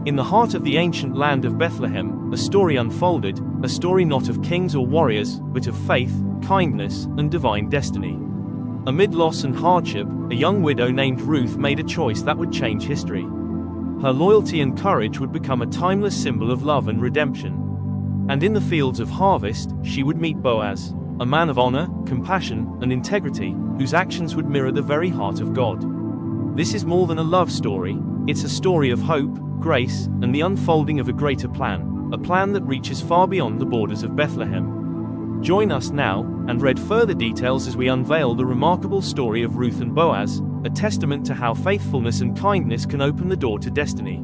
In the heart of the ancient land of Bethlehem, a story unfolded, a story not of kings or warriors, but of faith, kindness, and divine destiny. Amid loss and hardship, a young widow named Ruth made a choice that would change history. Her loyalty and courage would become a timeless symbol of love and redemption. And in the fields of harvest, she would meet Boaz, a man of honor, compassion, and integrity, whose actions would mirror the very heart of God. This is more than a love story, it's a story of hope, grace, and the unfolding of a greater plan, a plan that reaches far beyond the borders of Bethlehem. Join us now, and read further details as we unveil the remarkable story of Ruth and Boaz, a testament to how faithfulness and kindness can open the door to destiny.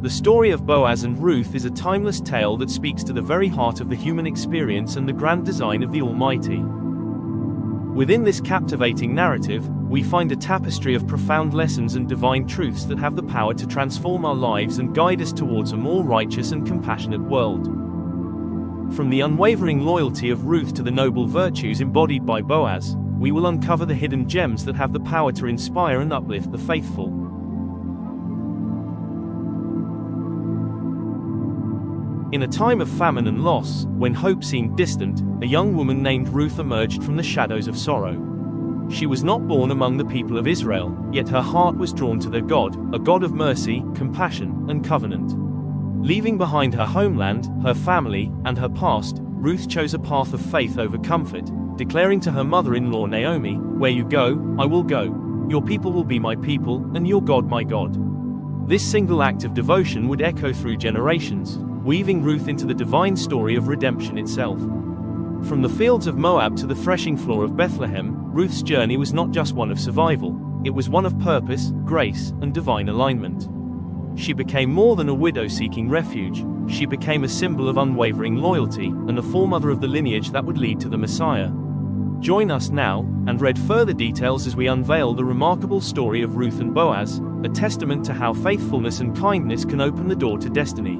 The story of Boaz and Ruth is a timeless tale that speaks to the very heart of the human experience and the grand design of the Almighty. Within this captivating narrative, we find a tapestry of profound lessons and divine truths that have the power to transform our lives and guide us towards a more righteous and compassionate world. From the unwavering loyalty of Ruth to the noble virtues embodied by Boaz, we will uncover the hidden gems that have the power to inspire and uplift the faithful. In a time of famine and loss, when hope seemed distant, a young woman named Ruth emerged from the shadows of sorrow. She was not born among the people of Israel, yet her heart was drawn to their God, a God of mercy, compassion, and covenant. Leaving behind her homeland, her family, and her past, Ruth chose a path of faith over comfort, declaring to her mother-in-law Naomi, "Where you go, I will go. Your people will be my people, and your God my God." This single act of devotion would echo through generations, weaving Ruth into the divine story of redemption itself. From the fields of Moab to the threshing floor of Bethlehem, Ruth's journey was not just one of survival, it was one of purpose, grace, and divine alignment. She became more than a widow seeking refuge, she became a symbol of unwavering loyalty, and a foremother of the lineage that would lead to the Messiah. Join us now, and read further details as we unveil the remarkable story of Ruth and Boaz, a testament to how faithfulness and kindness can open the door to destiny.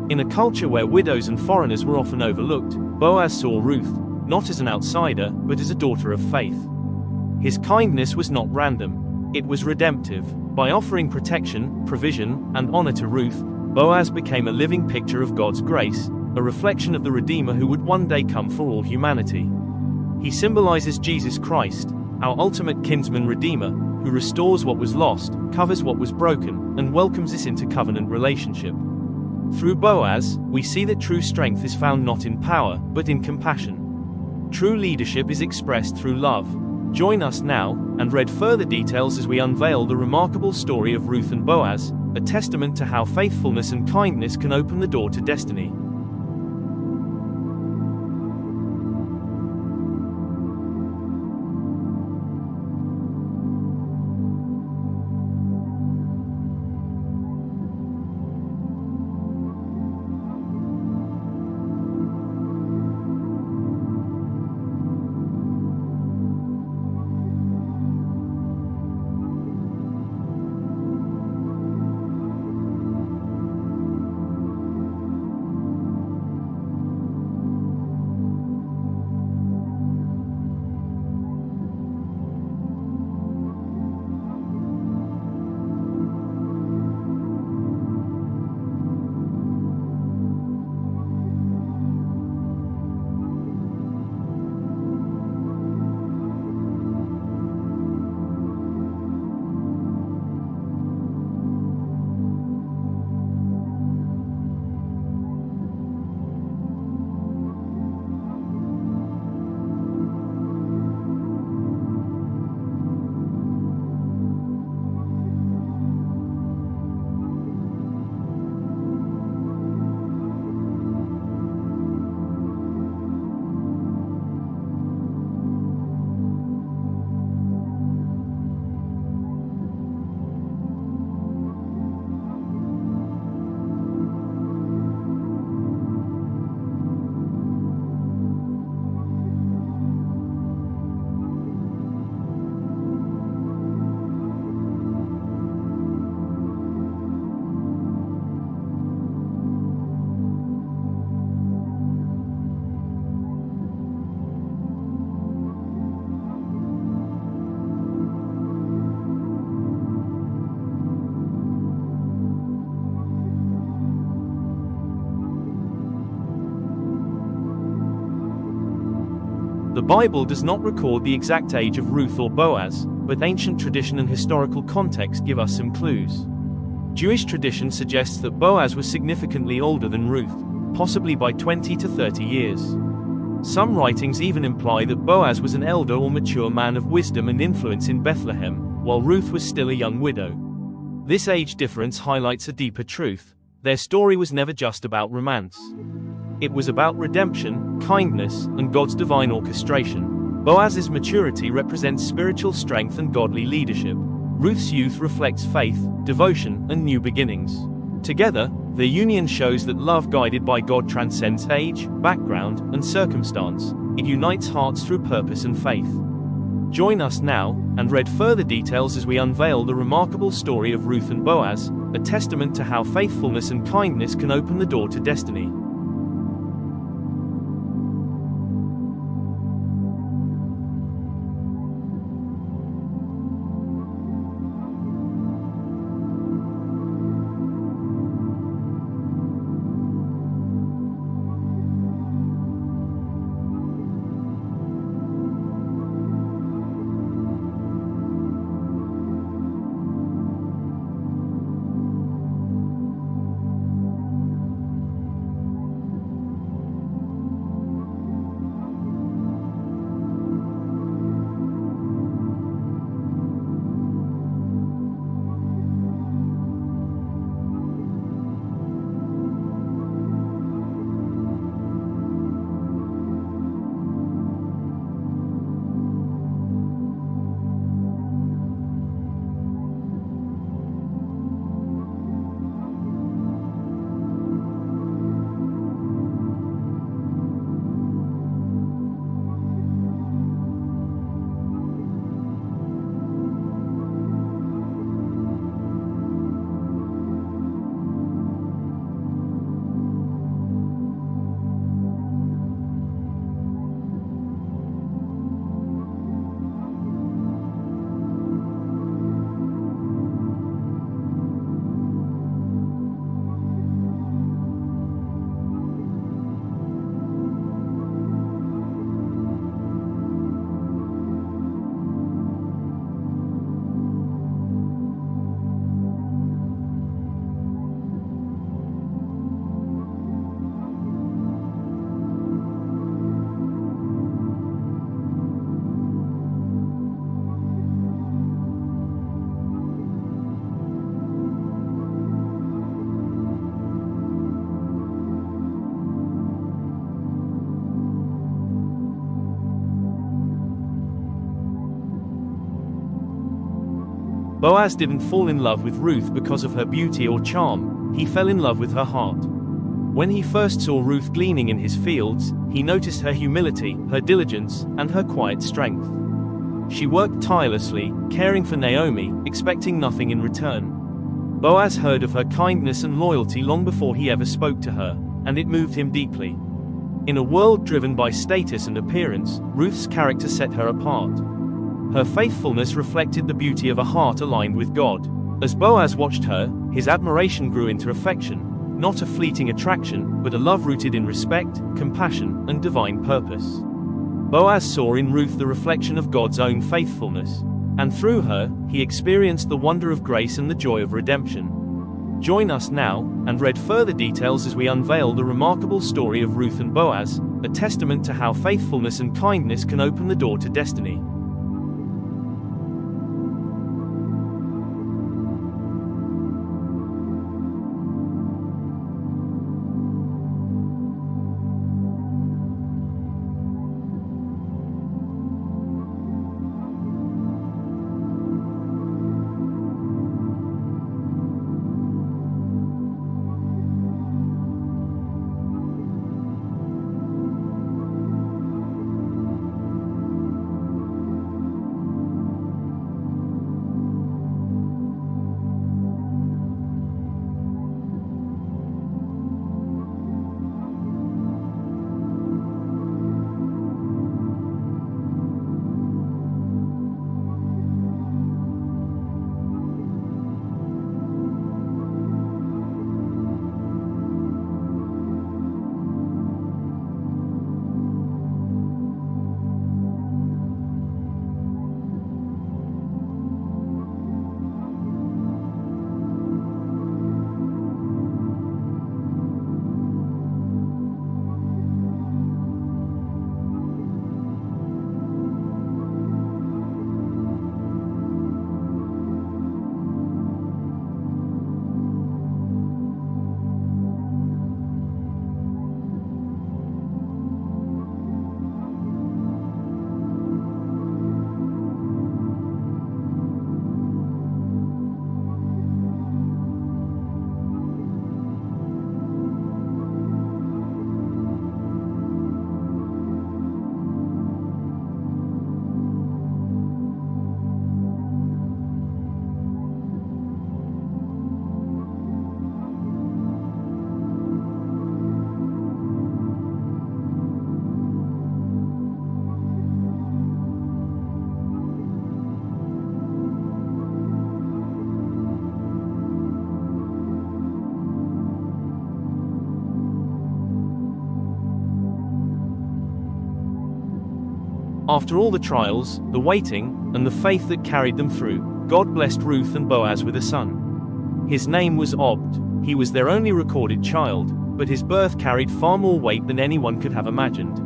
In a culture where widows and foreigners were often overlooked, Boaz saw Ruth, not as an outsider, but as a daughter of faith. His kindness was not random. It was redemptive. By offering protection, provision, and honor to Ruth, Boaz became a living picture of God's grace, a reflection of the Redeemer who would one day come for all humanity. He symbolizes Jesus Christ, our ultimate kinsman redeemer, who restores what was lost, covers what was broken, and welcomes us into covenant relationship. Through Boaz, we see that true strength is found not in power, but in compassion. True leadership is expressed through love. Join us now, and read further details as we unveil the remarkable story of Ruth and Boaz, a testament to how faithfulness and kindness can open the door to destiny. The Bible does not record the exact age of Ruth or Boaz, but ancient tradition and historical context give us some clues. Jewish tradition suggests that Boaz was significantly older than Ruth, possibly by 20 to 30 years. Some writings even imply that Boaz was an elder or mature man of wisdom and influence in Bethlehem, while Ruth was still a young widow. This age difference highlights a deeper truth: their story was never just about romance. It was about redemption, kindness, and God's divine orchestration. Boaz's maturity represents spiritual strength and godly leadership. Ruth's youth reflects faith, devotion, and new beginnings. Together, their union shows that love guided by God transcends age, background, and circumstance. It unites hearts through purpose and faith. Join us now, and read further details as we unveil the remarkable story of Ruth and Boaz, a testament to how faithfulness and kindness can open the door to destiny. Boaz didn't fall in love with Ruth because of her beauty or charm, he fell in love with her heart. When he first saw Ruth gleaning in his fields, he noticed her humility, her diligence, and her quiet strength. She worked tirelessly, caring for Naomi, expecting nothing in return. Boaz heard of her kindness and loyalty long before he ever spoke to her, and it moved him deeply. In a world driven by status and appearance, Ruth's character set her apart. Her faithfulness reflected the beauty of a heart aligned with God. As Boaz watched her, his admiration grew into affection, not a fleeting attraction, but a love rooted in respect, compassion, and divine purpose. Boaz saw in Ruth the reflection of God's own faithfulness, and through her, he experienced the wonder of grace and the joy of redemption. Join us now, and read further details as we unveil the remarkable story of Ruth and Boaz, a testament to how faithfulness and kindness can open the door to destiny. After all the trials, the waiting, and the faith that carried them through, God blessed Ruth and Boaz with a son. His name was Obed. He was their only recorded child, but his birth carried far more weight than anyone could have imagined.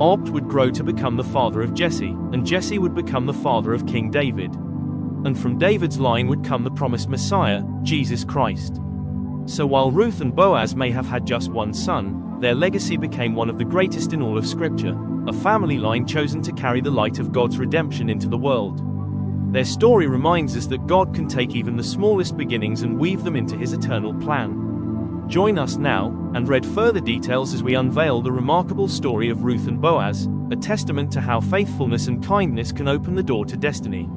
Obed would grow to become the father of Jesse, and Jesse would become the father of King David. And from David's line would come the promised Messiah, Jesus Christ. So while Ruth and Boaz may have had just one son, their legacy became one of the greatest in all of Scripture, a family line chosen to carry the light of God's redemption into the world. Their story reminds us that God can take even the smallest beginnings and weave them into His eternal plan. Join us now, and read further details as we unveil the remarkable story of Ruth and Boaz, a testament to how faithfulness and kindness can open the door to destiny.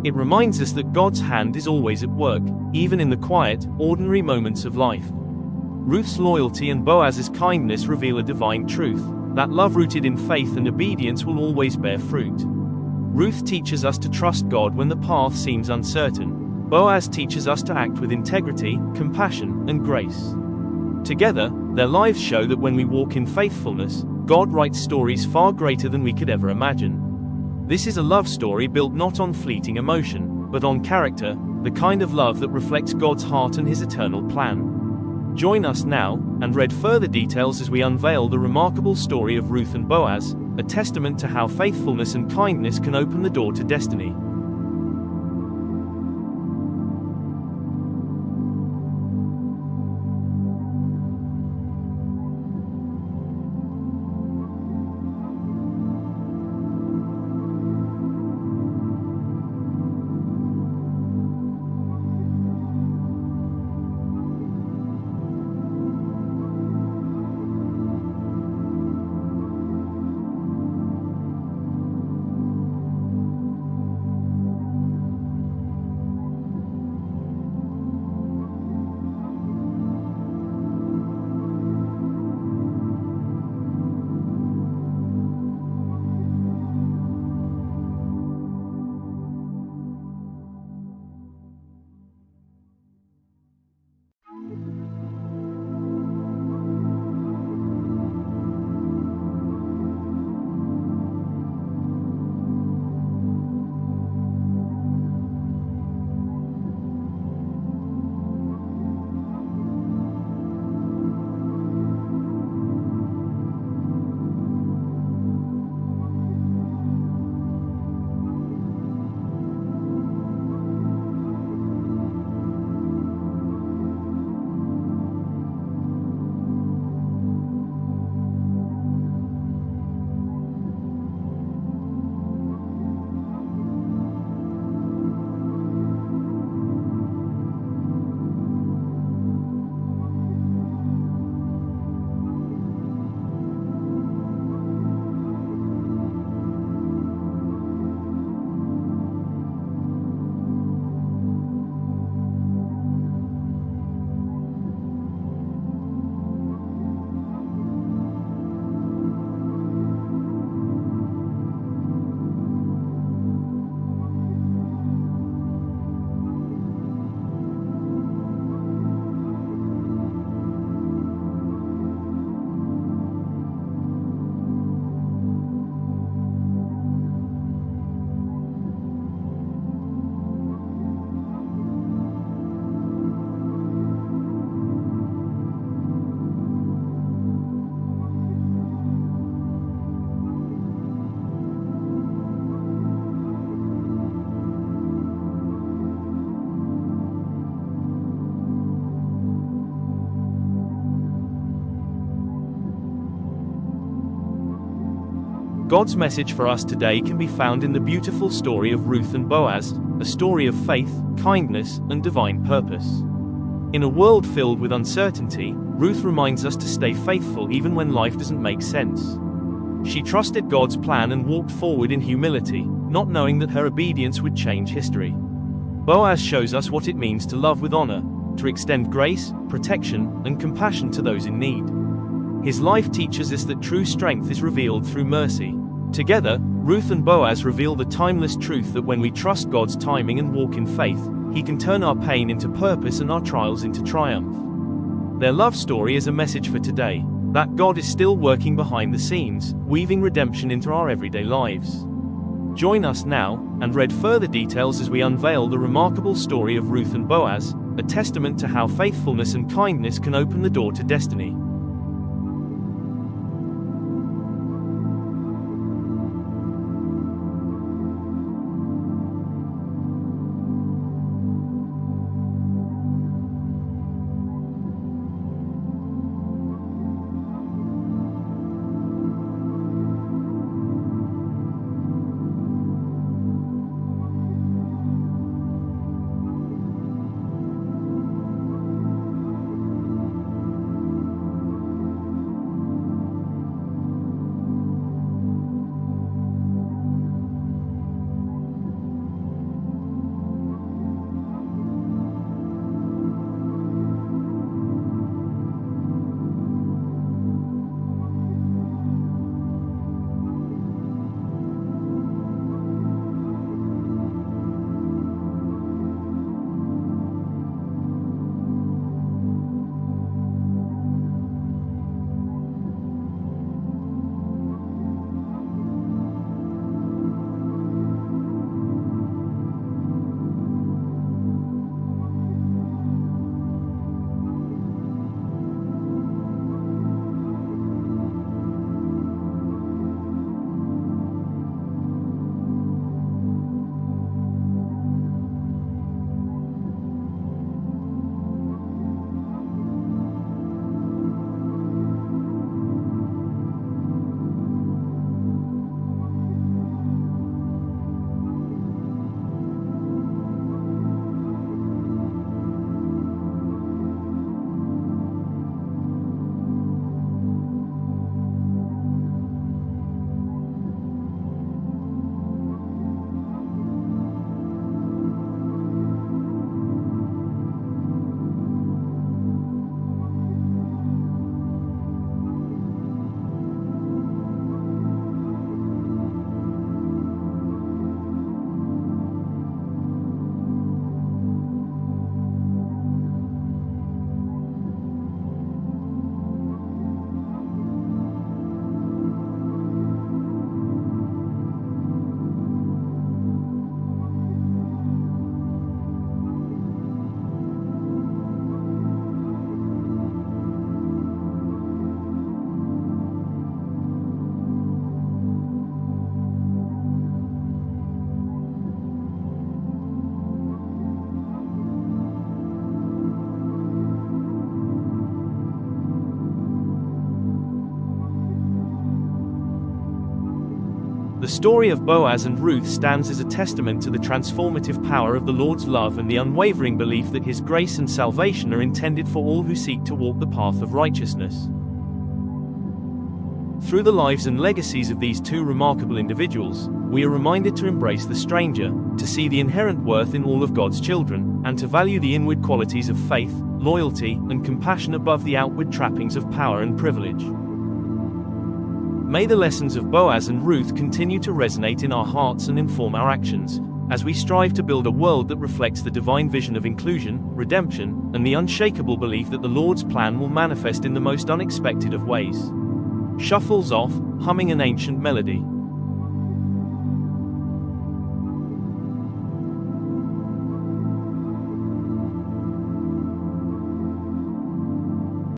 It reminds us that God's hand is always at work, even in the quiet, ordinary moments of life. Ruth's loyalty and Boaz's kindness reveal a divine truth, that love rooted in faith and obedience will always bear fruit. Ruth teaches us to trust God when the path seems uncertain. Boaz teaches us to act with integrity, compassion, and grace. Together, their lives show that when we walk in faithfulness, God writes stories far greater than we could ever imagine. This is a love story built not on fleeting emotion, but on character, the kind of love that reflects God's heart and His eternal plan. Join us now, and read further details as we unveil the remarkable story of Ruth and Boaz, a testament to how faithfulness and kindness can open the door to destiny. God's message for us today can be found in the beautiful story of Ruth and Boaz, a story of faith, kindness, and divine purpose. In a world filled with uncertainty, Ruth reminds us to stay faithful even when life doesn't make sense. She trusted God's plan and walked forward in humility, not knowing that her obedience would change history. Boaz shows us what it means to love with honor, to extend grace, protection, and compassion to those in need. His life teaches us that true strength is revealed through mercy. Together, Ruth and Boaz reveal the timeless truth that when we trust God's timing and walk in faith, He can turn our pain into purpose and our trials into triumph. Their love story is a message for today, that God is still working behind the scenes, weaving redemption into our everyday lives. Join us now, and read further details as we unveil the remarkable story of Ruth and Boaz, a testament to how faithfulness and kindness can open the door to destiny. The story of Boaz and Ruth stands as a testament to the transformative power of the Lord's love and the unwavering belief that His grace and salvation are intended for all who seek to walk the path of righteousness. Through the lives and legacies of these two remarkable individuals, we are reminded to embrace the stranger, to see the inherent worth in all of God's children, and to value the inward qualities of faith, loyalty, and compassion above the outward trappings of power and privilege. May the lessons of Boaz and Ruth continue to resonate in our hearts and inform our actions, as we strive to build a world that reflects the divine vision of inclusion, redemption, and the unshakable belief that the Lord's plan will manifest in the most unexpected of ways. Shuffles off, humming an ancient melody.